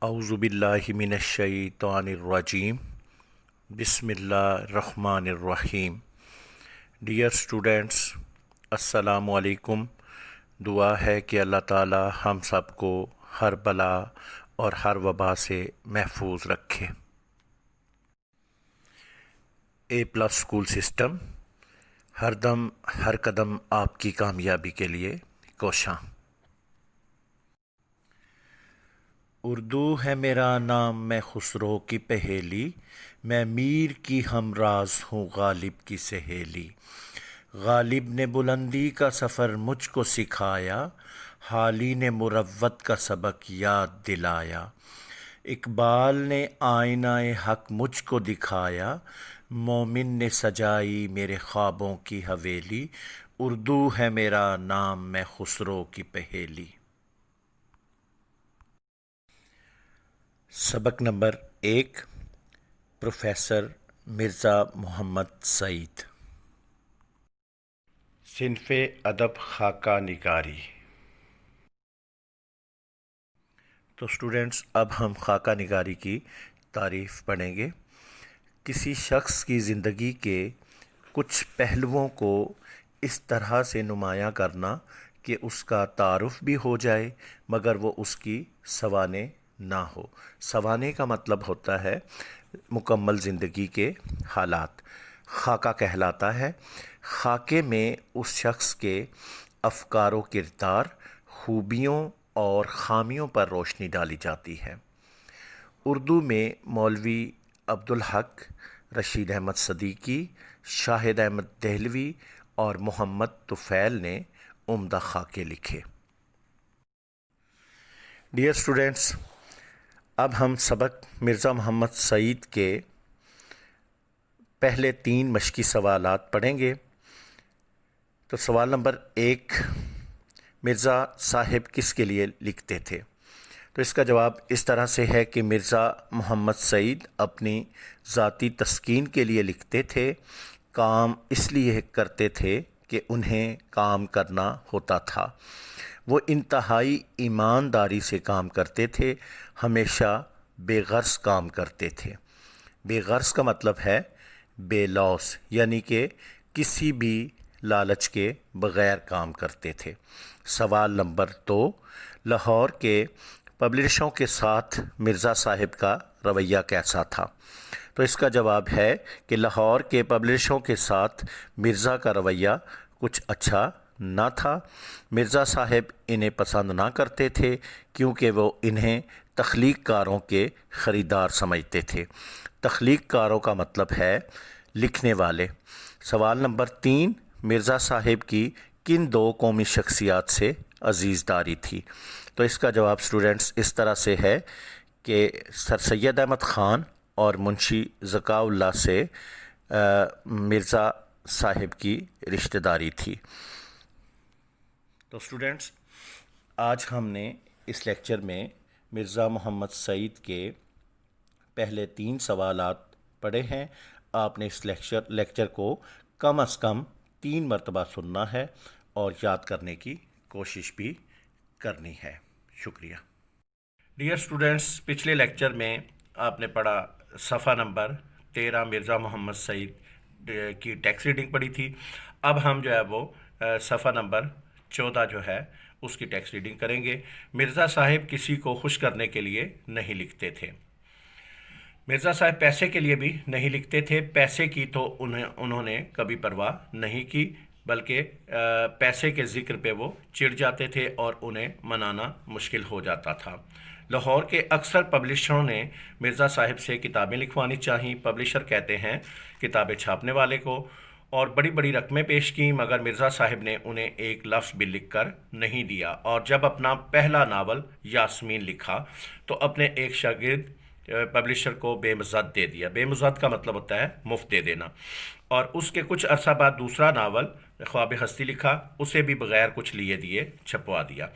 اعوذ باللہ من الشیطان الرجیم بسم اللہ الرحمن الرحیم۔ ڈیئر اسٹوڈینٹس، السلام علیکم۔ دعا ہے کہ اللہ تعالی ہم سب کو ہر بلا اور ہر وبا سے محفوظ رکھے۔ اے پلس اسکول سسٹم ہر دم ہر قدم آپ کی کامیابی کے لیے کوشاں۔ اردو ہے میرا نام، میں خسرو کی پہیلی، میں میر کی ہمراز ہوں غالب کی سہیلی۔ غالب نے بلندی کا سفر مجھ کو سکھایا، حالی نے مروت کا سبق یاد دلایا۔ اقبال نے آئینہ حق مجھ کو دکھایا، مومن نے سجائی میرے خوابوں کی حویلی۔ اردو ہے میرا نام، میں خسرو کی پہیلی۔ سبق نمبر 1، پروفیسر مرزا محمد سعید۔ صنف ادب خاکہ نگاری۔ تو اسٹوڈینٹس، اب ہم خاکہ نگاری کی تعریف پڑھیں گے۔ کسی شخص کی زندگی کے کچھ پہلوؤں کو اس طرح سے نمایاں کرنا کہ اس کا تعارف بھی ہو جائے مگر وہ اس کی سوانح نہ ہو۔ سوانح کا مطلب ہوتا ہے مکمل زندگی کے حالات۔ خاکہ کہلاتا ہے۔ خاکے میں اس شخص کے افکار و کردار، خوبیوں اور خامیوں پر روشنی ڈالی جاتی ہے۔ اردو میں مولوی عبدالحق، رشید احمد صدیقی، شاہد احمد دہلوی اور محمد طفیل نے عمدہ خاکے لکھے۔ ڈیئر اسٹوڈینٹس، اب ہم سبق مرزا محمد سعید کے پہلے 3 مشقی سوالات پڑھیں گے۔ تو سوال نمبر 1، مرزا صاحب کس کے لیے لکھتے تھے؟ تو اس کا جواب اس طرح سے ہے کہ مرزا محمد سعید اپنی ذاتی تسکین کے لیے لکھتے تھے۔ کام اس لیے کرتے تھے کہ انہیں کام کرنا ہوتا تھا۔ وہ انتہائی ایمانداری سے کام کرتے تھے، ہمیشہ بے غرض کام کرتے تھے۔ بے غرض کا مطلب ہے بے لوث، یعنی کہ کسی بھی لالچ کے بغیر کام کرتے تھے۔ سوال نمبر 2، لاہور کے پبلشوں کے ساتھ مرزا صاحب کا رویہ کیسا تھا؟ تو اس کا جواب ہے کہ لاہور کے پبلشوں کے ساتھ مرزا کا رویہ کچھ اچھا نہ تھا۔ مرزا صاحب انہیں پسند نہ کرتے تھے کیونکہ وہ انہیں تخلیق کاروں کے خریدار سمجھتے تھے۔ تخلیق کاروں کا مطلب ہے لکھنے والے۔ سوال نمبر 3، مرزا صاحب کی کن 2 قومی شخصیات سے عزیز داری تھی؟ تو اس کا جواب اسٹوڈنٹس اس طرح سے ہے کہ سر سید احمد خان اور منشی ذکاء اللہ سے مرزا صاحب کی رشتہ داری تھی۔ تو اسٹوڈنٹس، آج ہم نے اس لیکچر میں مرزا محمد سعید کے پہلے 3 سوالات پڑھے ہیں۔ آپ نے اس لیکچر کو کم از کم 3 مرتبہ سننا ہے اور یاد کرنے کی کوشش بھی کرنی ہے۔ شکریہ۔ ڈیئر اسٹوڈنٹس، پچھلے لیکچر میں آپ نے پڑھا صفحہ نمبر 13 مرزا محمد سعید کی ٹیکسٹ ریڈنگ پڑھی تھی۔ اب ہم جو ہے وہ صفحہ نمبر 14 جو ہے اس کی ٹیکسٹ ریڈنگ کریں گے۔ مرزا صاحب کسی کو خوش کرنے کے لیے نہیں لکھتے تھے۔ مرزا صاحب پیسے کے لیے بھی نہیں لکھتے تھے۔ پیسے کی تو انہوں نے کبھی پرواہ نہیں کی، بلکہ پیسے کے ذکر پہ وہ چڑ جاتے تھے اور انہیں منانا مشکل ہو جاتا تھا۔ لاہور کے اکثر پبلشروں نے مرزا صاحب سے کتابیں لکھوانی چاہیں۔ پبلشر کہتے ہیں کتابیں چھاپنے والے کو، اور بڑی بڑی رقمیں پیش کیں، مگر مرزا صاحب نے انہیں ایک لفظ بھی لکھ کر نہیں دیا۔ اور جب اپنا پہلا ناول یاسمین لکھا تو اپنے ایک شاگرد پبلشر کو بے مزد دے دیا۔ بے مزد کا مطلب ہوتا ہے مفت دے دینا۔ اور اس کے کچھ عرصہ بعد دوسرا ناول خواب ہستی لکھا، اسے بھی بغیر کچھ لیے دیے چھپوا دیا۔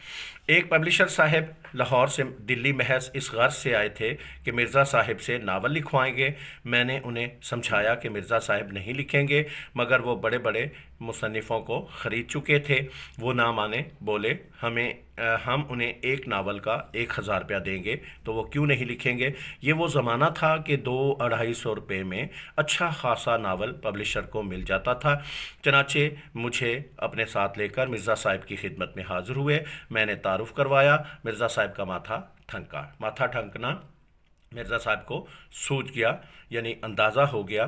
ایک پبلشر صاحب لاہور سے دلی محض اس غرض سے آئے تھے کہ مرزا صاحب سے ناول لکھوائیں گے۔ میں نے انہیں سمجھایا کہ مرزا صاحب نہیں لکھیں گے، مگر وہ بڑے بڑے مصنفوں کو خرید چکے تھے۔ وہ نہ مانے، بولے ہمیں ہم انہیں ایک ناول کا 1000 روپیہ دیں گے تو وہ کیوں نہیں لکھیں گے؟ یہ وہ زمانہ تھا کہ 200-250 روپے میں اچھا خاصا ناول پبلشر کو مل جاتا تھا۔ چنانچہ مجھے اپنے ساتھ لے کر مرزا صاحب کی خدمت میں حاضر ہوئے، میں نے تعارف کروایا، مرزا صاحب کا ماتھا ٹھنکا۔ ماتھا ٹھنکنا مرزا صاحب کو سوج گیا، یعنی اندازہ ہو گیا۔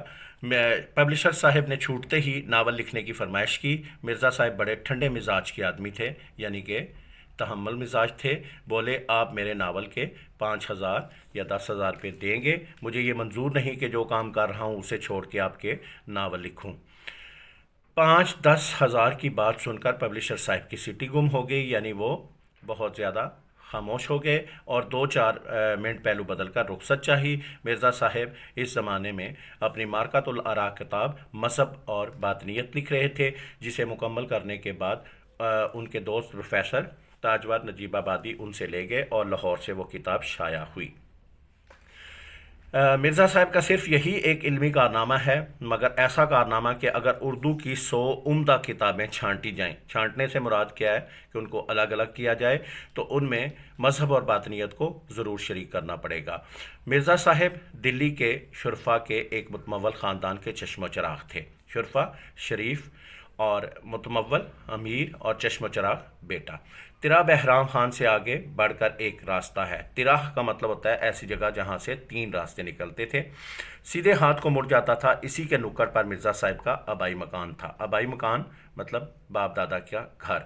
پبلشر صاحب نے چھوٹتے ہی ناول لکھنے کی فرمائش کی۔ مرزا صاحب بڑے ٹھنڈے مزاج کے آدمی تھے، یعنی کہ تحمل مزاج تھے۔ بولے آپ میرے ناول کے 5000 یا 10,000 روپے دیں گے، مجھے یہ منظور نہیں کہ جو کام کر رہا ہوں اسے چھوڑ کے آپ کے ناول لکھوں۔ 5-10 ہزار کی بات سن کر پبلشر صاحب کی سٹی گم ہو گئی، یعنی وہ بہت زیادہ خاموش ہو گئے اور 2-4 منٹ پہلو بدل کر رخصت چاہی۔ مرزا صاحب اس زمانے میں اپنی مارکۃ الآراء کتاب مذہب اور باطنیت لکھ رہے تھے، جسے مکمل کرنے کے بعد ان کے دوست پروفیسر تاجور نجیب آبادی ان سے لے گئے اور لاہور سے وہ کتاب شائع ہوئی۔ مرزا صاحب کا صرف یہی ایک علمی کارنامہ ہے، مگر ایسا کارنامہ کہ اگر اردو کی 100 عمدہ کتابیں چھانٹی جائیں، چھانٹنے سے مراد کیا ہے کہ ان کو الگ الگ کیا جائے، تو ان میں مذہب اور باطنیت کو ضرور شریک کرنا پڑے گا۔ مرزا صاحب دلی کے شرفا کے ایک متمول خاندان کے چشم و چراغ تھے۔ شرفا شریف اور متمول امیر اور چشم و چراغ بیٹا۔ تراہ بہرام خان سے آگے بڑھ کر ایک راستہ ہے۔ تراہ کا مطلب ہوتا ہے ایسی جگہ جہاں سے 3 راستے نکلتے تھے، سیدھے ہاتھ کو مڑ جاتا تھا۔ اسی کے نکڑ پر مرزا صاحب کا آبائی مکان تھا۔ آبائی مکان مطلب باپ دادا کا گھر۔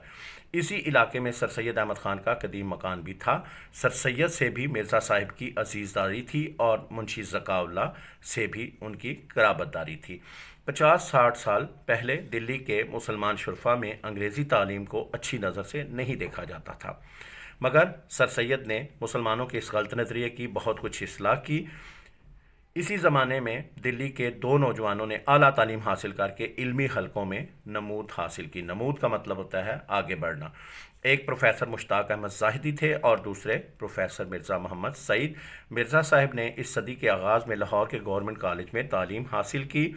اسی علاقے میں سر سید احمد خان کا قدیم مکان بھی تھا۔ سر سید سے بھی مرزا صاحب کی عزیزداری تھی اور منشی ذکاء اللہ سے بھی ان کی قرابت داری تھی۔ 50-60 سال پہلے دلی کے مسلمان شرفا میں انگریزی تعلیم کو اچھی نظر سے نہیں دیکھا جاتا تھا، مگر سر سید نے مسلمانوں کے اس غلط نظریے کی بہت کچھ اصلاح کی۔ اسی زمانے میں دلی کے 2 نوجوانوں نے اعلیٰ تعلیم حاصل کر کے علمی حلقوں میں نمود حاصل کی۔ نمود کا مطلب ہوتا ہے آگے بڑھنا۔ ایک پروفیسر مشتاق احمد زاہدی تھے اور دوسرے پروفیسر مرزا محمد سعید۔ مرزا صاحب نے اس صدی کے آغاز میں لاہور کے گورنمنٹ کالج میں تعلیم حاصل کی۔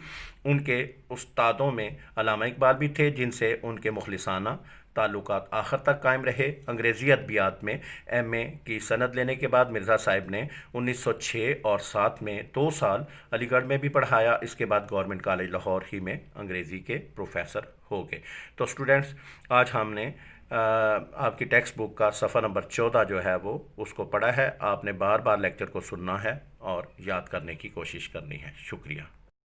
ان کے استادوں میں علامہ اقبال بھی تھے، جن سے ان کے مخلصانہ تعلقات آخر تک قائم رہے۔ انگریزی ادبیات میں ایم اے کی سند لینے کے بعد مرزا صاحب نے 1906 اور 1907 میں 2 سال علی گڑھ میں بھی پڑھایا۔ اس کے بعد گورنمنٹ کالج لاہور ہی میں انگریزی کے پروفیسر ہو گئے۔ تو اسٹوڈنٹس، آج ہم نے آپ کی ٹیکسٹ بک کا صفحہ نمبر 14 جو ہے وہ اس کو پڑھا ہے۔ آپ نے بار بار لیکچر کو سننا ہے اور یاد کرنے کی کوشش کرنی ہے۔ شکریہ۔